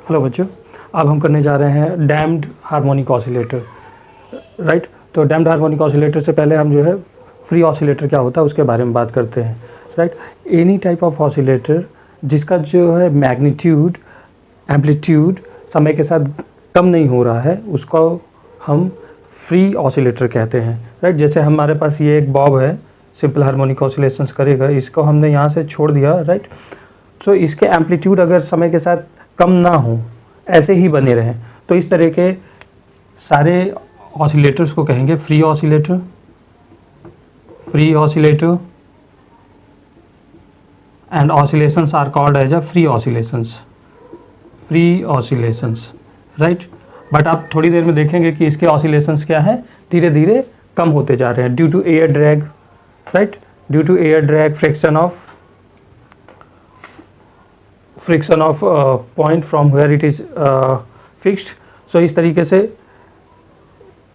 Hello बच्चों, अब हम करने जा रहे हैं डैम्ड हार्मोनिक ऑसिलेटर, राइट। तो डैम्ड हार्मोनिक ऑसिलेटर से पहले हम जो है फ्री ऑसिलेटर क्या होता है उसके बारे में बात करते हैं, right. Any type of oscillator जिसका जो है मैग्नीट्यूड एम्पलीट्यूड समय के साथ कम नहीं हो रहा है उसको हम फ्री ऑसिलेटर कहते हैं, राइट। जैसे हमारे पास ये एक बॉब है, सिंपल हार्मोनिक ऑसिलेशंस करेगा, इसको हमने यहाँ से छोड़ दिया, राइट। सो इसके एम्पलीट्यूड अगर समय के साथ कम ना हो, ऐसे ही बने रहें, तो इस तरह के सारे ऑसिलेटर्स को कहेंगे free oscillator. Free oscillator and oscillations are called as a free oscillations. Free oscillations, right. But आप थोड़ी देर में देखेंगे कि इसके ऑसिलेशंस क्या है, धीरे धीरे कम होते जा रहे हैं due to air drag, right. Due to air drag, friction of point from where it is fixed. So इस तरीके से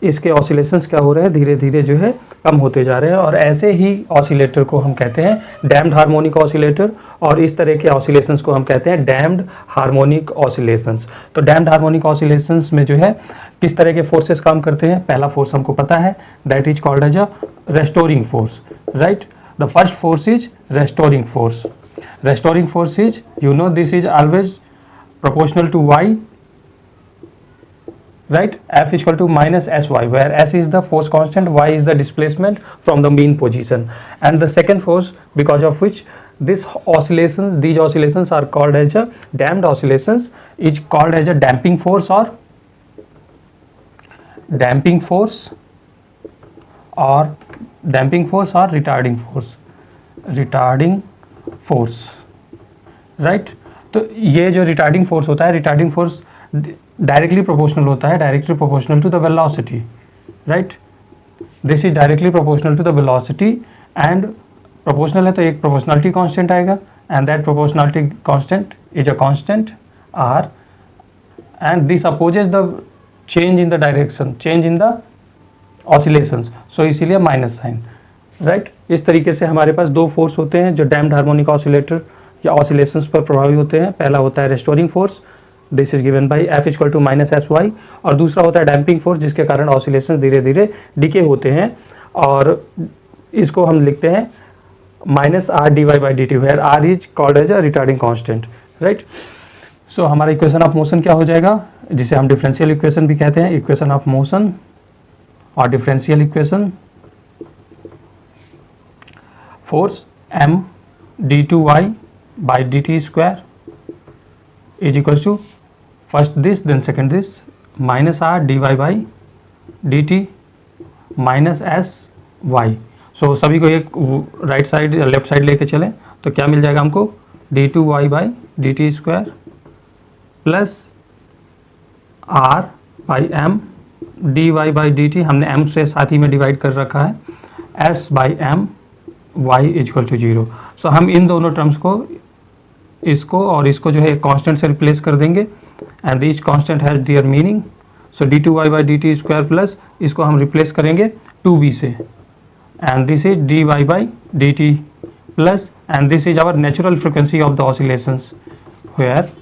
इसके ऑसिलेशंस क्या हो रहे हैं, धीरे धीरे जो है कम होते जा रहे हैं, और ऐसे ही ऑसिलेटर को हम कहते हैं डैम्ड हार्मोनिक ऑसिलेटर, और इस तरह के ऑसिलेशंस को हम कहते हैं डैम्ड हार्मोनिक ऑसिलेशंस। तो डैम्ड हार्मोनिक ऑसिलेशंस में जो है किस तरह के फोर्सेस काम करते हैं, पहला फोर्स हमको पता है, that is called as a restoring force, right. The first force is restoring force. Restoring force is, you know, this is always proportional to y, right. F is equal to minus sy, where s is the force constant, y is the displacement from the mean position. And the second force, because of which these oscillations are called as a damped oscillations, is called as a damping force or retarding force, right. तो ये जो retarding force होता है, retarding force directly proportional होता है, directly proportional to the velocity, right. This is directly proportional to the velocity, and proportional है तो एक प्रोपोर्शनलिटी कांस्टेंट आएगा, and that proportionality constant is a constant R, and this opposes the change in the direction, change in the oscillations, so इसीलिए minus sign, right. इस तरीके से हमारे पास दो फोर्स होते हैं जो डैम्ड हार्मोनिक ऑसिलेटर या ऑसिलेशंस पर प्रभावी होते हैं। पहला होता है restoring force, this is given by F equal to minus S Y, और दूसरा होता है डैम्पिंग फोर्स जिसके कारण ऑसिलेशंस धीरे धीरे डिके होते हैं, और इसको हम लिखते हैं minus R D Y by D T, where R is called as a retarding constant, right. So हमारा इक्वेशन ऑफ मोशन क्या हो जाएगा, जिसे हम डिफरेंशियल इक्वेशन भी कहते हैं, इक्वेशन ऑफ मोशन और differential equation, force m d2y by dt square is equals to first this then second this minus r dy by dt minus s y. सो सभी को एक राइट साइड या left side लेके चलें तो क्या मिल जाएगा हमको, d2y by dt square plus r by m dy by dt, हमने m से साथ ही में डिवाइड कर रखा है, s by m y is equal to 0. So हम इन दोनों टर्म्स को, इसको और इसको जो है कांस्टेंट से रिप्लेस कर देंगे, and this constant has their meaning, so d2y by dt square plus इसको हम रिप्लेस करेंगे 2b से, and this is dy by dt plus, and this is our natural frequency of the oscillations, where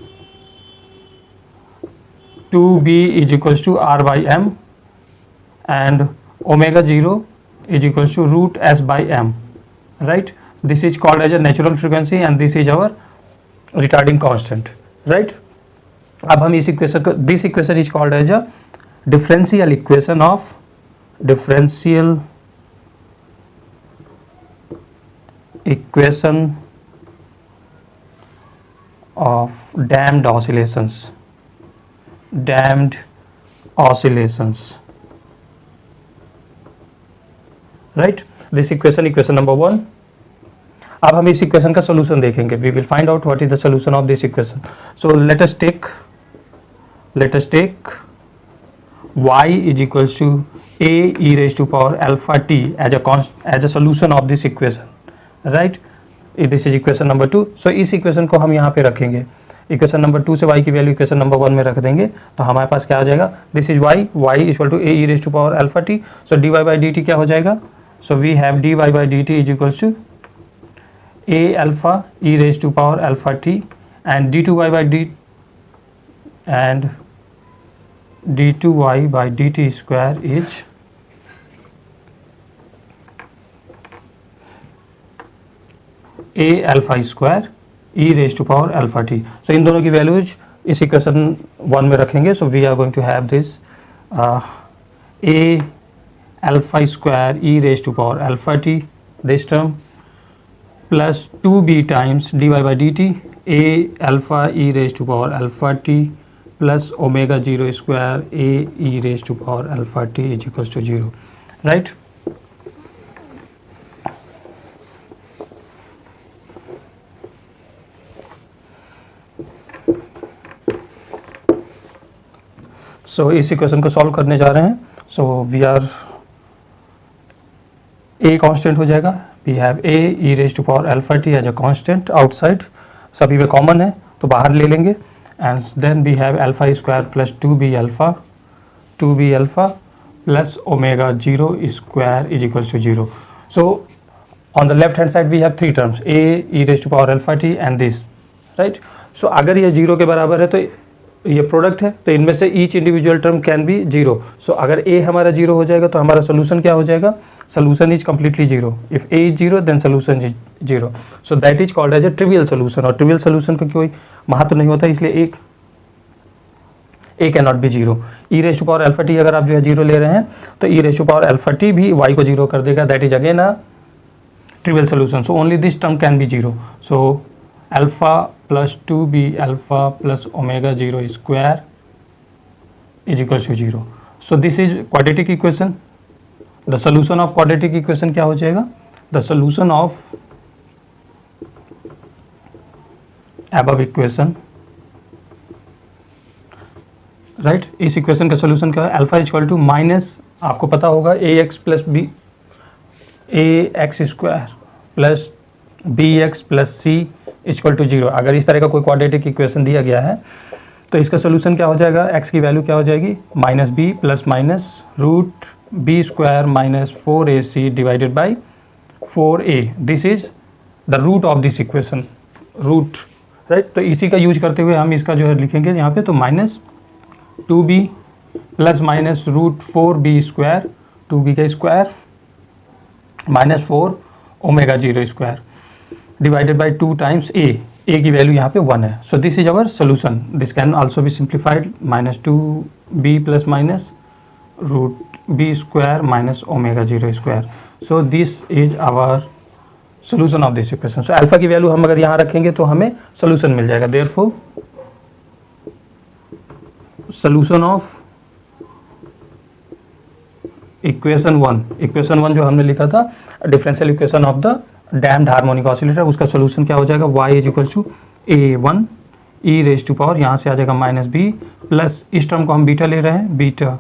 2b is equals to r by m and omega 0 is equals to root s by m, right. This is called as a natural frequency and this is our retarding constant, right. अब हम इस equation को, this equation is called as a differential equation of damped oscillations, right. This equation number 1. अब हम इस इक्वेशन का solution देखेंगे, we will find out what is the solution of this equation. So let us take y is equals to a e raised to power alpha t as a solution of this equation, right. This is equation number 2. so इस equation को हम यहाँ पे रखेंगे, equation number 2 से y की value equation number 1 में रख देंगे, तो हमारे पास क्या आ जाएगा, this is y is equal to a e raised to power alpha t. So dy by dt क्या हो जाएगा, so we have dy by dt is equals to a alpha e raised to power alpha t, and d2y by d and d2y by dt square is a alpha square e raised to power alpha t. So इन दोनों की values इस equation 1 में रखेंगे. So we are going to have this a alpha square e raised to power alpha t, this term, plus 2b times dy by dt a alpha e raised to power alpha t plus omega 0 square a e raised to power alpha t is equals to 0, right? So इस equation को solve करने जा रहे हैं. So we are a constant हो जाएगा. We have a e raised to power alpha t as a constant outside, सभी में कॉमन है तो बाहर ले लेंगे. And then we have alpha square plus 2b alpha plus omega 0 square is equals to 0. So on the left hand side we have three terms, a e raised to power alpha t and this, right? So अगर ये 0 के बराबर है तो ये product है, तो इनमें से each individual term can be 0. सो अगर a हमारा 0 हो जाएगा तो हमारा सोल्यूशन क्या हो जाएगा? Solution is completely 0. If a is 0 then solution is 0. So that is called as a trivial solution. और ट्रिवियल सोल्यूशन का कोई महत्व नहीं होता, इसलिए a can not be 0. e raise to power alpha T अगर आप जो है 0 ले रहे हैं तो e raise to power alpha T भी y को 0 कर देगा. That is again a trivial solution. So only this term can be 0. सो alpha plus 2b alpha plus omega 0 square is equals to 0. So this is quadratic equation. The solution of quadratic equation क्या हो जाएगा? The solution of above equation, right? इस इक्वेशन का solution क्या है? Alpha equal to minus, आपको पता होगा ax plus B ax square plus bx plus c equal to 0. अगर इस तरह का कोई क्वाड्रेटिक इक्वेशन दिया गया है तो इसका सोल्यूशन क्या हो जाएगा? x की वैल्यू क्या हो जाएगी? Minus B plus minus root B square minus 4ac divided by 4a. This is the root of this equation, root, right? तो इसी का यूज करते हुए हम इसका जो है लिखेंगे यहाँ पे, तो minus 2b plus minus root 4b square, 2b का square minus 4 omega 0 square divided by 2 times a की वैल्यू यहाँ पे 1 है. So this is our solution. This can also be simplified, minus 2b plus minus root b square minus omega 0 square. So this is our solution of this equation. So alpha की value हम अगर यहाँ रखेंगे तो हमें solution मिल जाएगा. Therefore solution of equation 1 जो हमने लिखा था differential equation of the damped harmonic oscillator, उसका सोल्यूशन क्या हो जाएगा? y is equal to a1 e raise to power, यहाँ से आ जाएगा माइनस बी प्लस इस टर्म को हम बीटा ले रहे हैं, beta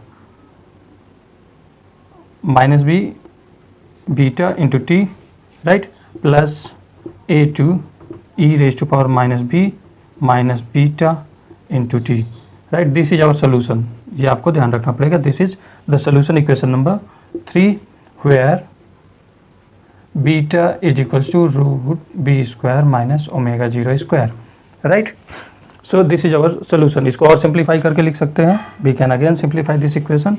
minus b beta into t, right, plus a2 e raise to power minus b minus beta into t, right. This is our solution. ये आपको ध्यान रखना पड़ेगा. This is the solution equation number 3 where beta is equals to root B square minus omega 0 square, right. So this is our solution. इसको और simplify करके लिख सकते हैं. We can again simplify this equation.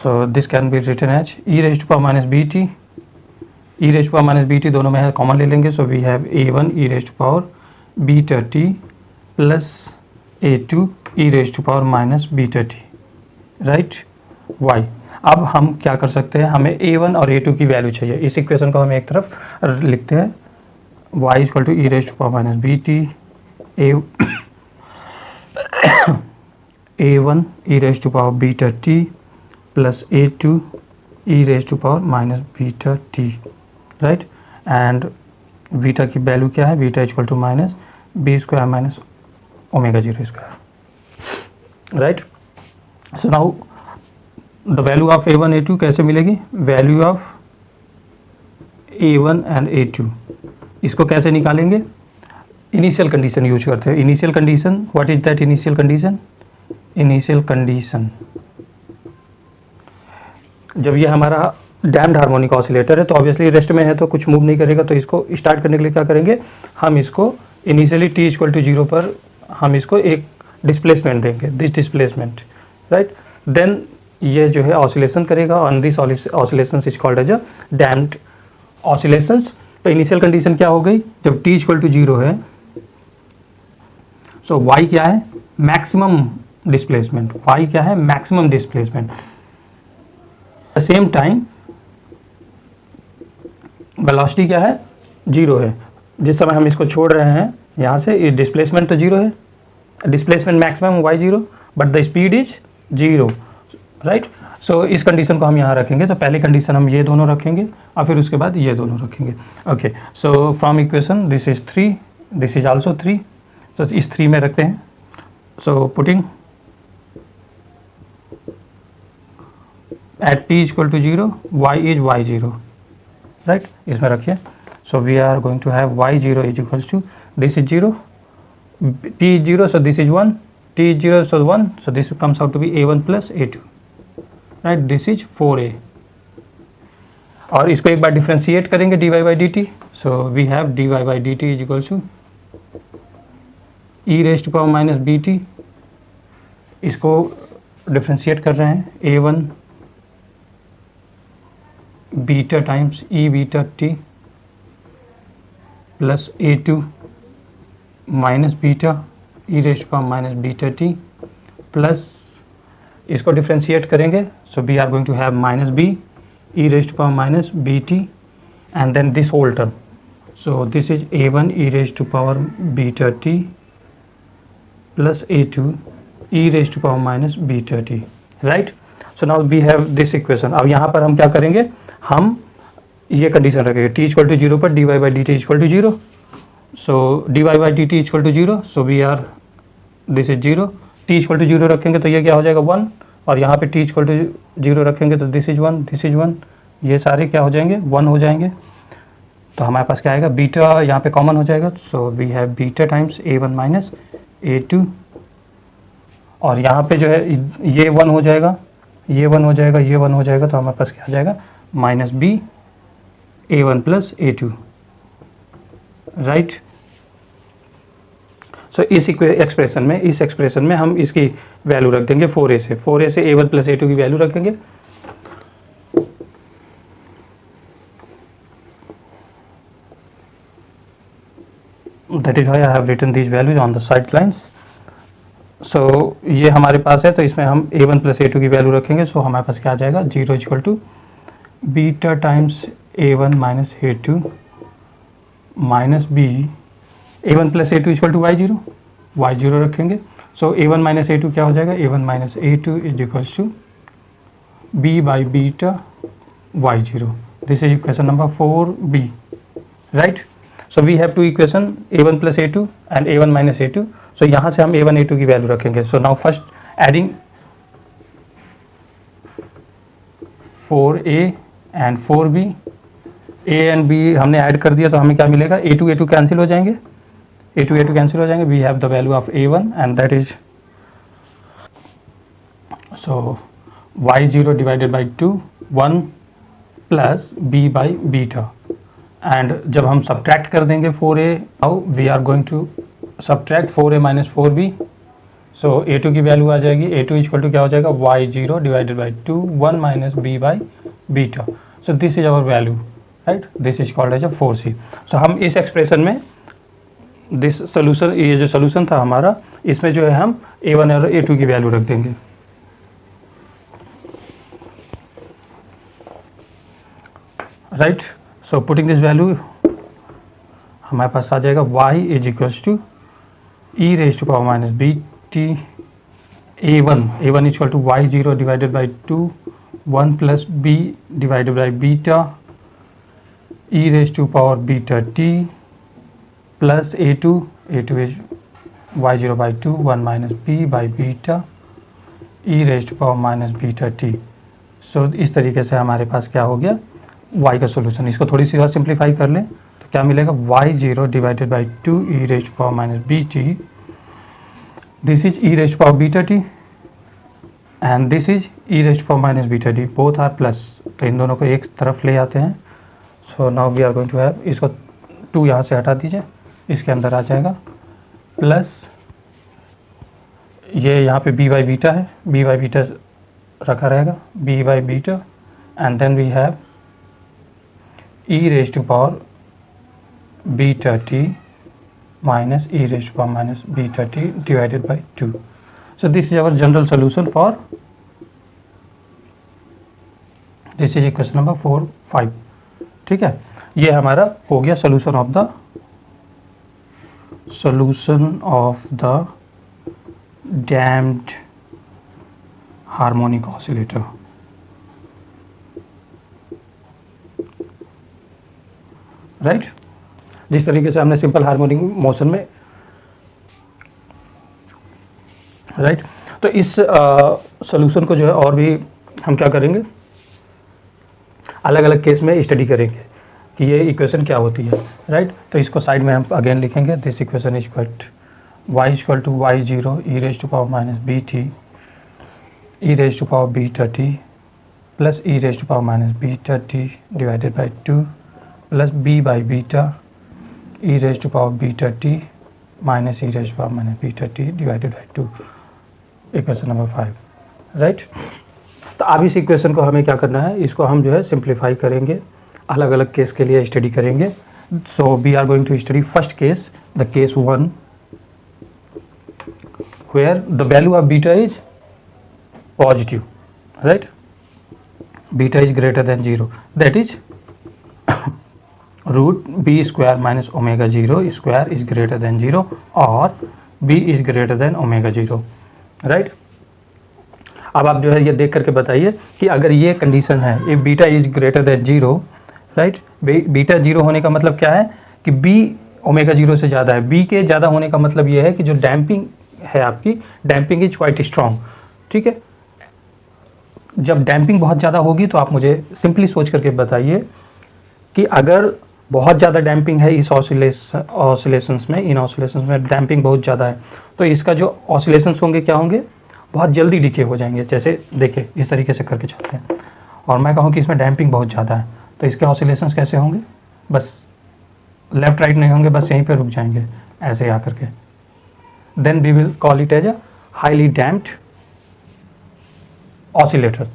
So this can be written as e raise to power minus B t, e raise to power minus B t दोनों में है, common ले लेंगे. So we have a1 e raise to power beta t plus a2 e raise to power minus beta T, right, y. अब हम क्या कर सकते हैं? हमें a1 और a2 की वैल्यू चाहिए. इस इक्वेशन को हम एक तरफ लिखते हैं, y equal to e raise to power minus B t a1 e raise to power beta t plus a2 e raise to power minus beta T, right. And beta की value क्या है? Beta equal to minus B square minus omega 0 square, right. So now the value of a1 a2 कैसे मिलेगी? Value of a1 and a2, इसको कैसे निकालेंगे? Initial condition use करते हैं. Initial condition, what is that initial condition? Initial condition, जब ये हमारा डैम्ड हार्मोनिक ऑसिलेटर है तो ऑब्वियसली रेस्ट में है तो कुछ मूव नहीं करेगा, तो इसको स्टार्ट करने के लिए क्या करेंगे? हम इसको इनिशियली t इक्वल टू 0 पर हम इसको एक डिस्प्लेसमेंट देंगे, दिस डिस्प्लेसमेंट, राइट। देन ये जो है ऑसिलेशन करेगा, on this oscillation is called as a damped oscillations. तो इनिशियल कंडीशन क्या हो गई, जब t इक्वल टू 0 है, सो y क्या है, मैक्सिमम डिस्प्लेसमेंट, y क्या है, maximum displacement. Same time velocity क्या है, 0 है। जिस समय हम इसको छोड़ रहे हैं यहाँ से, ये डिस्प्लेसमेंट तो 0 है, displacement maximum y0, but the speed is 0, right. So इस कंडीशन को हम यहाँ रखेंगे। तो पहली कंडीशन हम ये दोनों रखेंगे और फिर उसके बाद ये दोनों रखेंगे। Okay, so from equation this is 3, this is also 3, तो इस 3 में रखते हैं। So putting at t equal to 0, y is y0, right, इसमें रखिए। So we are going to have y0 is equals to, this is 0, t is 0, so this is 1, t is 0, so 1, so this comes out to be a1 plus a2, right, this is 4a। और इसको एक बार differentiate करेंगे dy by dt, so we have dy by dt is equals to e raised to power minus bt, इसको differentiate कर रहे हैं, a1 beta times e beta t plus a2 minus beta e raise power minus beta t, plus इसको differentiate करेंगे, so we are going to have minus b e raise power minus B t and then this whole term, so this is a1 e raise to power beta t plus a2 e raise to power minus beta T, right. So now we have this equation. अब यहाँ पर हम क्या करेंगे, हम ये condition रखेंगे, t equal to 0 पर dy by D t equal to 0, so dy by dt equal to 0, so we are this is 0, t equal to 0 रखेंगे तो ये क्या हो जाएगा 1, और यहाँ पे t इक्वल टू 0 रखेंगे तो दिस इज 1, दिस इज 1, ये सारे क्या हो जाएंगे 1 हो जाएंगे। तो हमारे पास क्या आएगा, बीटा यहाँ पे कॉमन हो जाएगा, so we have beta times a1 minus a2, और यहाँ पे जो है ये 1 हो जाएगा, ये 1 हो जाएगा, ये 1 हो जाएगा, तो हमारे पास क्या आ जाएगा minus b a1 plus a2, right. So इस एक्सप्रेशन में हम इसकी वैल्यू रख देंगे 4a से a1 प्लस a2 की वैल्यू रखेंगे। That is why I have written these values on the side lines. So ये हमारे पास है, तो इसमें हम a1 प्लस a2 की वैल्यू रखेंगे। सो हमारे पास क्या आ जाएगा, 0 equal to beta times a1 minus a2 minus b a1 plus a2 equal to y0 रखेंगे। सो a1 माइनस a2 क्या हो जाएगा, a1 minus a2 is equals to b by beta y0, this is equation number 4b, right. So we have two equation a1 plus a2 and a1 minus a2, सो यहाँ से हम a1 a2 की value रखेंगे। सो now first adding 4a and 4b, a and b हमने add कर दिया तो हमें क्या मिलेगा, a2 कैंसिल हो जाएंगे, a2 कैंसिल हो जाएंगे, we have the value of a1 and that is so y0 divided by 2 1 plus b by beta, and जब हम सब्ट्रैक्ट कर देंगे 4a, now we are going to subtract 4a minus 4b, सो a2 की value आ जाएगी, a2 equal to क्या हो जाएगा y0 divided by 2 1 minus b by beta, so this is our value, right, this is called as a 4c। सो हम इस expression में दिस सोल्यूशन, ये जो सोल्यूशन था हमारा, इसमें जो है हम a1 और a2 की वैल्यू रख देंगे, right. So putting this value हमारे पास आ जाएगा y is equals to e raise to power minus B t a1 equal to y0 divided by 2 1 plus b divided by beta e raise to power beta t plus a2 is y0 by 2 1 minus b by beta e raise to power minus beta t। सो इस तरीके से हमारे पास क्या हो गया y का solution. इसको थोड़ी सी और सिंप्लीफाई कर लें तो क्या मिलेगा, y0 divided by 2 e raise to power minus bt, this is e raise to power beta t and this is e raise to power minus beta t, both are plus, तो इन दोनों को एक तरफ ले आते हैं। So now we are going to have, इसको 2 यहाँ से हटा दीजिए, इसके अंदर आ जाएगा प्लस ये यहाँ पे b बाई बीटा है, b बाई बीटा रखा रहेगा, b by beta, and then we have e raise to power beta t minus e raised to power minus beta t divided by 2. So this is our general solution for this is equation number 4, 5. ठीक है, ये हमारा हो गया solution of the damped harmonic oscillator. Right, जिस तरीके से हमने सिंपल हार्मोनिक मोशन में, राइट, तो इस सॉल्यूशन को जो है और भी हम क्या करेंगे, अलग अलग केस में स्टडी करेंगे कि ये इक्वेशन क्या होती है, राइट। तो इसको साइड में हम अगेन लिखेंगे, this equation is y equal to y0 e raise to power minus B t e raise to power beta t plus e raise to power minus beta t divided by 2 plus b by beta e raise to power beta t minus e raise to power minus beta t divided by 2, equation number 5, right. तो अब इस equation को हमें क्या करना है, इसको हम जो है सिंप्लीफाई करेंगे, अलग अलग केस के लिए स्टडी करेंगे। So we are going to study first case, the case 1 where the value of beta is positive, right, beta is greater than 0, that is root b square minus omega 0 square is greater than 0 or b is greater than omega 0, right। अब आप जो है ये देख करके बताइए कि अगर ये कंडीशन है, if beta is greater than 0, right, beta 0 होने का मतलब क्या है कि b ओमेगा 0 से ज़्यादा है, b के ज़्यादा होने का मतलब ये है कि जो डैम्पिंग है आपकी, डैम्पिंग इज क्वाइट स्ट्रॉन्ग, ठीक है। जब डैम्पिंग बहुत ज़्यादा होगी तो आप मुझे सिंपली सोच करके बताइए कि अगर बहुत ज़्यादा डैम्पिंग है इस ऑसिलेशंस में, इन ऑसिलेशंस में डैम्पिंग बहुत ज़्यादा है, तो इसका जो ऑसिलेशंस होंगे क्या होंगे, बहुत जल्दी डिके हो जाएंगे। जैसे देखिए इस तरीके से करके चलते हैं, और मैं कहूँ कि इसमें डैम्पिंग बहुत ज़्यादा है, तो इसके ऑसिलेशंस कैसे होंगे, बस लेफ्ट राइट नहीं होंगे, बस यहीं पे रुक जाएंगे ऐसे आ करके। Then we will call it as a highly damped oscillator.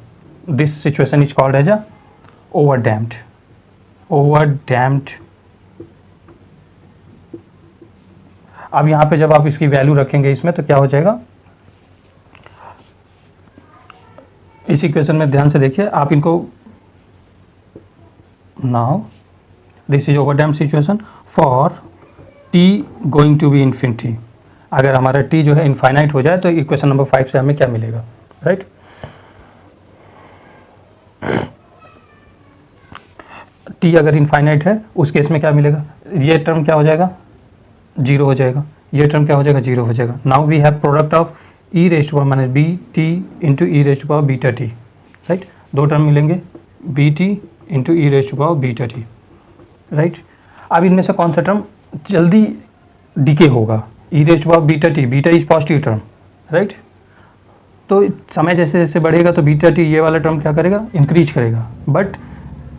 This situation is called as a over damped. अब यहाँ पे जब आप इसकी वैल्यू रखेंगे इसमें तो क्या हो जाएगा, इस इक्वेशन में ध्यान से देखिए आप इनको, now this is over damped situation for t going to be infinity. अगर हमारा t जो है इनफाइनाइट हो जाए तो इक्वेशन नंबर 5 से हमें क्या मिलेगा, राइट। t अगर इनफाइनाइट है उस केस में क्या मिलेगा, ये टर्म क्या हो जाएगा, 0 हो जाएगा, ये टर्म क्या हो जाएगा, 0 हो जाएगा। Now we have product of e raise to power minus B T into E raise to power beta T, right, दो टर्म मिलेंगे, B T into E raise to power beta T, right. अब इनमें से कौन सा term जल्दी decay होगा, E raise to power beta T, beta is positive term, right. तो समय जैसे जैसे बढ़ेगा तो बीटा टी ये वाला टर्म क्या करेगा, इंक्रीज करेगा, but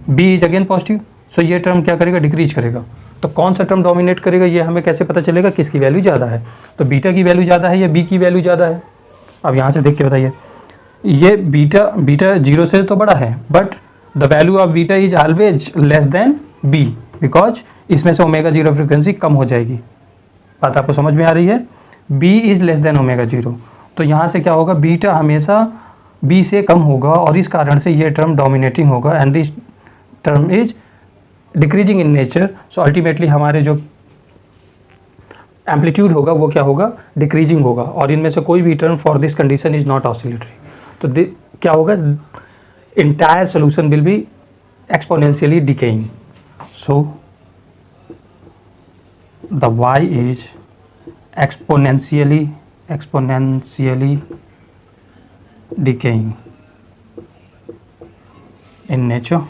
B is again positive, so ये टर्म क्या करेगा, डिक्रीज करेगा। तो कौन सा टर्म डोमिनेट करेगा ये हमें कैसे पता चलेगा, किसकी वैल्यू ज़्यादा है, तो बीटा की वैल्यू ज़्यादा है या बी की वैल्यू ज़्यादा है। अब यहाँ से देख के बताइए, ये बीटा 0 से तो बड़ा है, but the value of beta is always less than b, because इसमें से ओमेगा 0 फ्रिक्वेंसी कम हो जाएगी। बात आपको समझ में आ रही है, b is less than omega 0, तो यहाँ से क्या होगा, बीटा हमेशा बी से कम होगा और इस कारण से ये टर्म डोमिनेटिंग होगा and this term is decreasing in nature. So ultimately हमारे जो एम्पलीट्यूड होगा वो क्या होगा, डिक्रीजिंग होगा, और इनमें से कोई भी term for this condition is not oscillatory. तो क्या होगा, entire solution will be exponentially decaying. So the y is exponentially decaying in nature,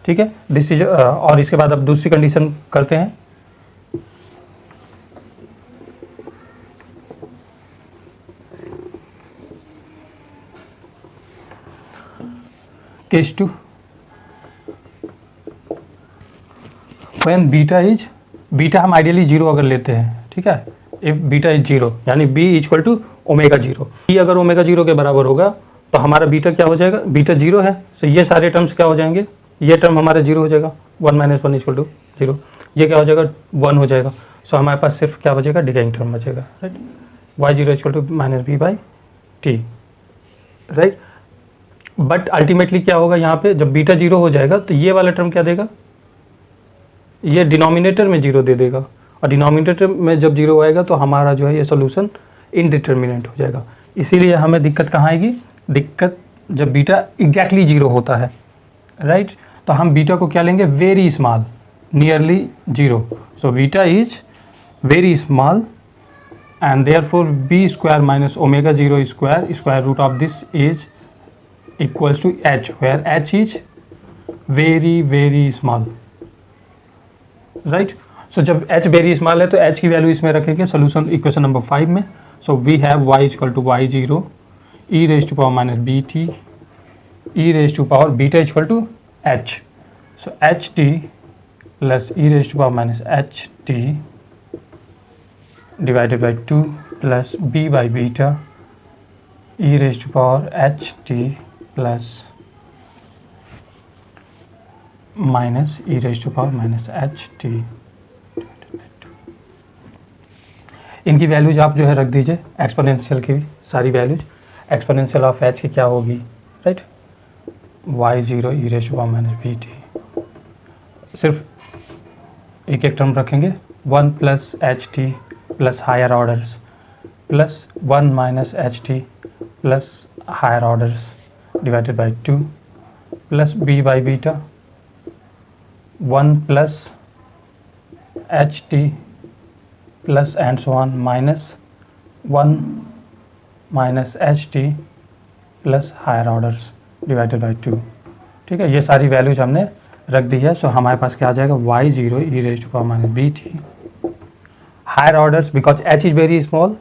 ठीक है। दिस इज और इसके बाद अब दूसरी कंडीशन करते हैं, केस 2 व्हेन बीटा हम आइडियली 0 अगर लेते हैं, ठीक है, इफ बीटा इज जीरो, यानी b equal to omega zero. B अगर ओमेगा जीरो के बराबर होगा तो हमारा बीटा क्या हो जाएगा, बीटा जीरो है, तो ये सारे टर्म्स क्या हो जाएंगे, ये टर्म हमारा जीरो हो जाएगा, 1 - 1 इक्वल टू जीरो, ये क्या हो जाएगा 1 हो जाएगा। सो हमारे पास सिर्फ क्या बचेगा, डिकेइंग टर्म बचेगा, right, y zero equal to minus b by t, right. But ultimately क्या होगा यहाँ पे, जब बीटा जीरो हो जाएगा तो ये वाला टर्म क्या देगा, ये डिनोमिनेटर में जीरो दे देगा, और डिनोमिनेटर में जब जीरो आएगा तो हमारा जो है ये सोल्यूशन इनडिटर्मिनेंट हो जाएगा। इसीलिए हमें दिक्कत कहाँ आएगी, दिक्कत जब बीटा एग्जैक्टली जीरो होता है, राइट। तो हम बीटा को क्या लेंगे, very small, nearly zero. So beta is very small and therefore b square minus omega 0 square root of this is equals to h, where h is very small, right। so जब h very small है तो h की value इसमें रखेंगे solution equation number 5 में। so we have y equal to y0 e raised to power minus bt e raised to power beta equal to h, so ht plus e raised to power minus ht divided by 2 plus b by beta e raised to power ht plus minus e raised to power minus ht। इनकी values आप जो है रख दीजिए, exponential की सारी values, exponential of h की क्या होगी, right, y0 e raised to power minus bt, सिर्फ एक एक टर्म रखेंगे, 1 plus ht plus higher orders plus 1 minus ht plus higher orders divided by 2 plus b by beta 1 plus ht plus and so on minus 1 minus ht plus higher orders divided by 2। ठीक है, ये सारी values हमने रख दी है। सो हमारे पास क्या आ जाएगा, y0 e raised to power minus bt, higher orders because h is very small,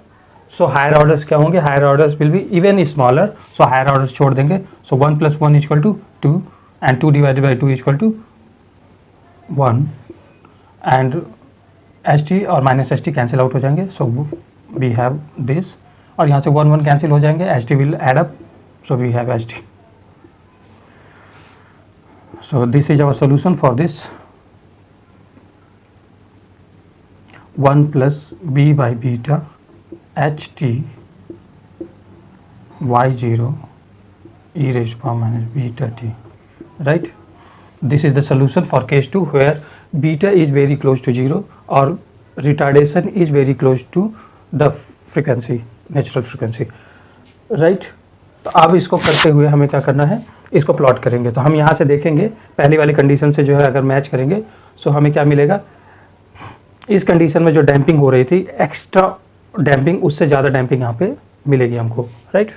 so higher orders क्या होंगे, higher orders will be even smaller, so higher orders छोड़ देंगे। सो 1 + 1 equal to 2 and 2 divided by 2 equal to 1 and ht और माइनस ht cancel out हो जाएंगे। सो we have this, और यहाँ से 1 1 कैंसिल हो जाएंगे, ht will add up, so we have ht। So this is our solution for this 1 plus b by beta ht y0 e raised to power minus beta t, right। This is the solution for case 2 where beta is very close to 0 or retardation is very close to the frequency, natural frequency, right। तो अब इसको करते हुए हमें क्या करना है, इसको प्लॉट करेंगे। तो हम यहाँ से देखेंगे पहली वाली कंडीशन से जो है अगर मैच करेंगे सो हमें क्या मिलेगा, इस कंडीशन में जो डैम्पिंग हो रही थी, एक्स्ट्रा डैम्पिंग, उससे ज़्यादा डैम्पिंग यहाँ पे मिलेगी हमको, राइट।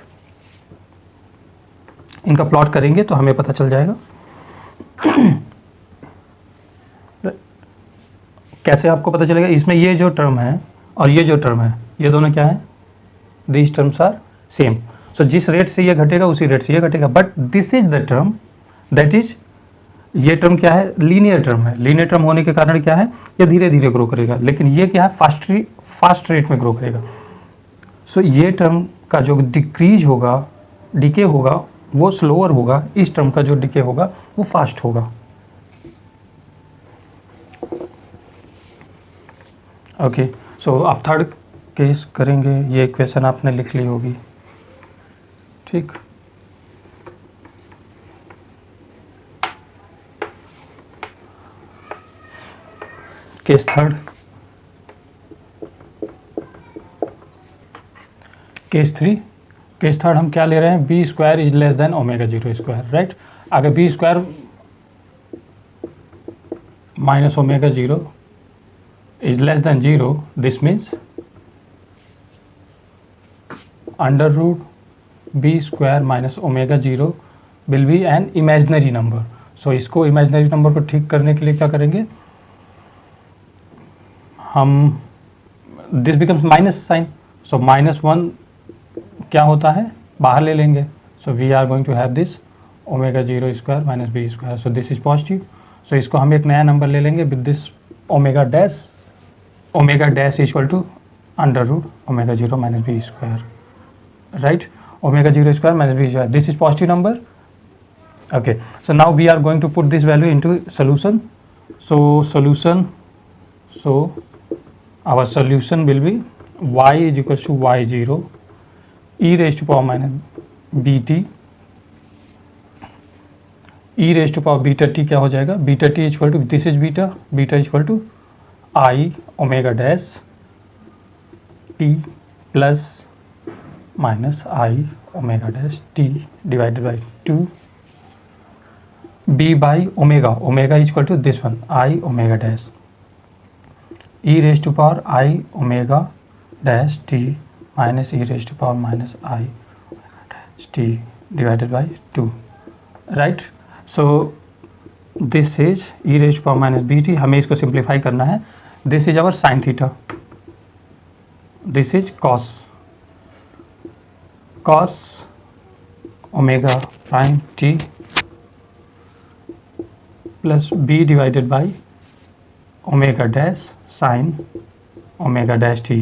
इनका प्लॉट करेंगे तो हमें पता चल जाएगा। कैसे आपको पता चलेगा, इसमें ये जो टर्म है और ये जो टर्म है, ये दोनों क्या है, दीज टर्म्स आर सेम। सो जिस रेट से ये घटेगा उसी रेट से ये घटेगा, but this is the term that is, ये टर्म क्या है, लीनियर टर्म है। लीनियर टर्म होने के कारण क्या है, ये धीरे धीरे ग्रो करेगा, लेकिन ये क्या है, फास्ट रेट में ग्रो करेगा। सो ये टर्म का जो डिक्रीज होगा, डिके होगा, वो स्लोअर होगा, इस टर्म का जो डिके होगा वो फास्ट होगा। ओके, सो आप थर्ड केस करेंगे, ये इक्वेशन आपने लिख ली होगी, ठीक। Case third, case three, case third हम क्या ले रहे हैं, B square is less than omega zero square, right. अगर B square minus omega zero is less than zero, this means under root B square minus omega zero will be an imaginary number. So इसको imaginary number को ठीक करने के लिए क्या करेंगे हम, this becomes minus sign, so -1 क्या होता है, बाहर ले लेंगे। So we are going to have this omega zero square minus B square, so this is positive. So इसको हम एक नया नंबर ले लेंगे with this omega dash equal to under root omega 0 minus B square, right, omega 0 square minus B square, this is positive number. Okay, so now we are going to put this value into solution. So our solution will be y is equals to y0 e raised to power minus bt, e raised to power beta t क्या हो जाएगा, beta t equal to, this is beta equal to i omega dash t plus minus i omega dash t divided by 2 b by omega equal to this one i omega dash e raise to power i omega dash t minus e raise to power minus i dash t divided by 2, right. So this is e raise to power minus B t, हमें इसको simplify करना है. This is our sine theta, this is cos omega prime t plus b divided by omega dash sine omega dash t,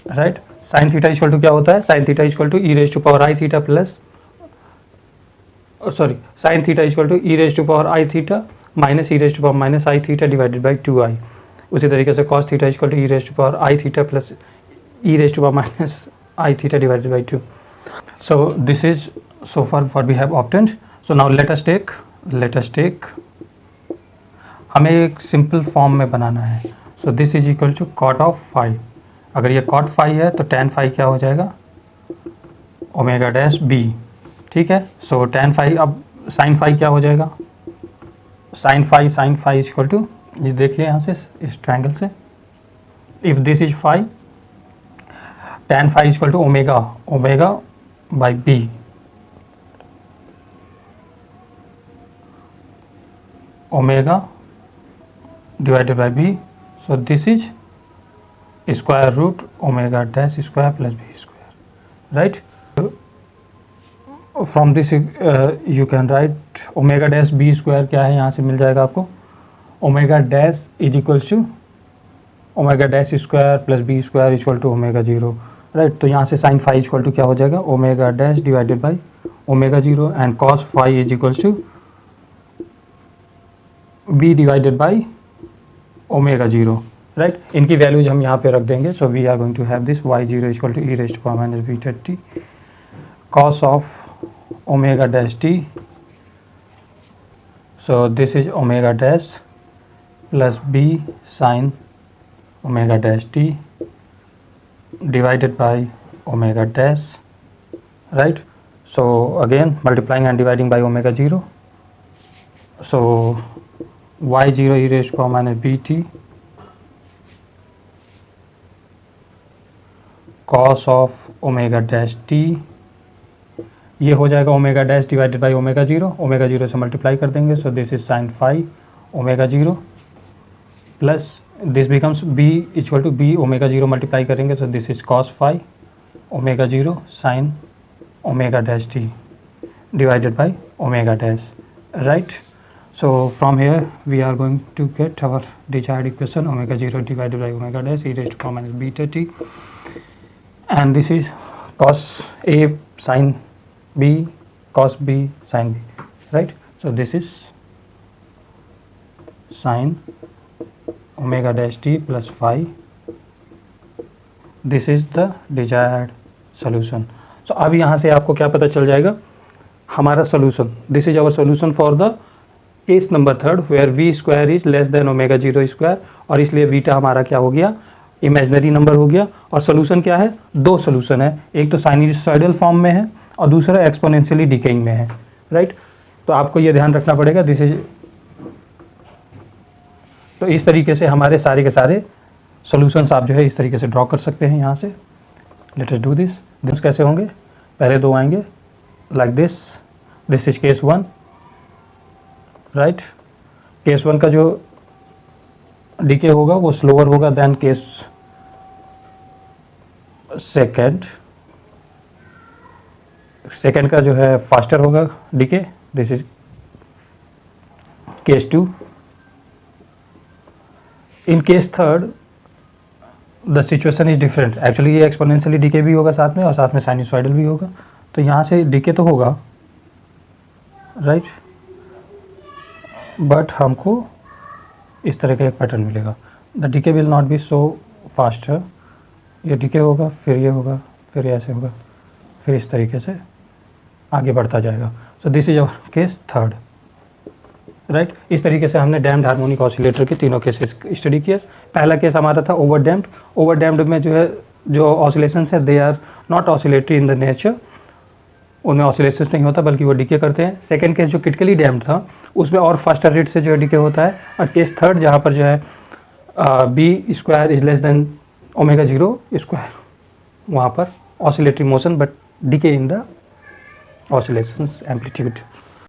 right. Sine theta equal to क्या होता है, sine theta equal to e raise to power i theta plus, sorry, sine theta equal to e raise to power i theta minus e raise to power minus i theta divided by 2i. उसी तरीके से cos theta equal to e raise to power i theta plus e raise to power minus i theta divided by 2. So this is so far what we have obtained. So now let us take हमें एक simple form में बनाना है. So this is equal to cot of phi. अगर ये cot phi है तो tan phi क्या हो जाएगा, ओमेगा डैश बी, ठीक है. सो टेन फाई, अब साइन फाई क्या हो जाएगा, साइन फाई इक्वल टू, ये देखिए यहाँ से इस ट्रायंगल से, if this is phi, tan phi equal to omega by b, omega divided by b. So this is square root omega dash square plus b square, right. From this you can write omega dash b square क्या है, यहाँ से मिल जाएगा आपको, omega dash is equals to omega dash square plus b square equal to omega 0, right. तो यहाँ से साइन फाई इक्वल टू क्या हो जाएगा, omega dash divided by omega 0 and cos phi is equals to b divided by omega 0, right. इनकी values हम यहाँ पे रख देंगे. So we are going to have this y0 equal to e raise to power minus beta t cos of omega dash t. So this is omega dash plus b sine omega dash t divided by omega dash, right. So again multiplying and dividing by omega 0. So y0 e raised to power minus bt cos of omega dash t, ये हो जाएगा omega dash divided by omega 0, omega 0 से multiply कर देंगे. So this is sine phi omega 0 plus this becomes b equal to b omega 0 multiply करेंगे. So this is cos phi omega 0 sine omega dash t divided by omega dash, right. So from here we are going to get our desired equation, omega 0 divided by omega dash e raised to power minus beta t, and this is cos a sin b cos b sin b, right. So this is sin omega dash t plus phi. This is the desired solution. So अब यहाँ से आपको क्या पता चल जाएगा, हमारा solution, this is our solution for the case number third where we square is less than omega 0 square, और इसलिए वीटा हमारा क्या हो गया, इमेजनरी नंबर हो गया. और सोल्यूशन क्या है, दो सोल्यूशन है, एक तो साइनसॉइडल फॉर्म में है और दूसरा एक्सपोनेंशियली डिकेइंग में है, राइट. तो आपको ये ध्यान रखना पड़ेगा. दिस इज, तो इस तरीके से हमारे सारे के सारे सोल्यूशंस आप जो है इस तरीके से ड्रॉ कर सकते हैं. यहाँ से let us do this. This कैसे होंगे, पहले दो आएंगे like this, this is case 1, right. Case 1 का जो डीके होगा वो स्लोअर होगा देन केस सेकेंड का जो है फास्टर होगा decay. This is case 2. In case third the situation is different. Actually ये एक्सपोनेंशियली डीके भी होगा साथ में, और साथ में साइनसॉइडल भी होगा, तो यहाँ से डीके तो होगा, राइट, बट हमको इस तरह का एक पैटर्न मिलेगा। The decay will not be so fast. ये डीके होगा, फिर ये होगा, फिर ऐसे होगा, फिर इस तरीके से आगे बढ़ता जाएगा। सो this is our case third, right. इस तरीके से हमने डैम्ड हार्मोनिक ऑसिलेटर के तीनों केसेस स्टडी किया। पहला केस हमारा था ओवर डैम्ड। ओवर डैम्ड में जो है, जो ऑसिलेशंस है they are not oscillatory in the nature, उनमें ऑसिलेशंस नहीं होता बल्कि वो डीके करते हैं। सेकंड केस जो क्रिटिकली डैम्ड था उसमें और फास्टर रेट से जो है डीके होता है। और केस थर्ड जहाँ पर जो है b square is less than omega 0 square, वहाँ पर oscillatory motion but decay in the oscillations amplitude.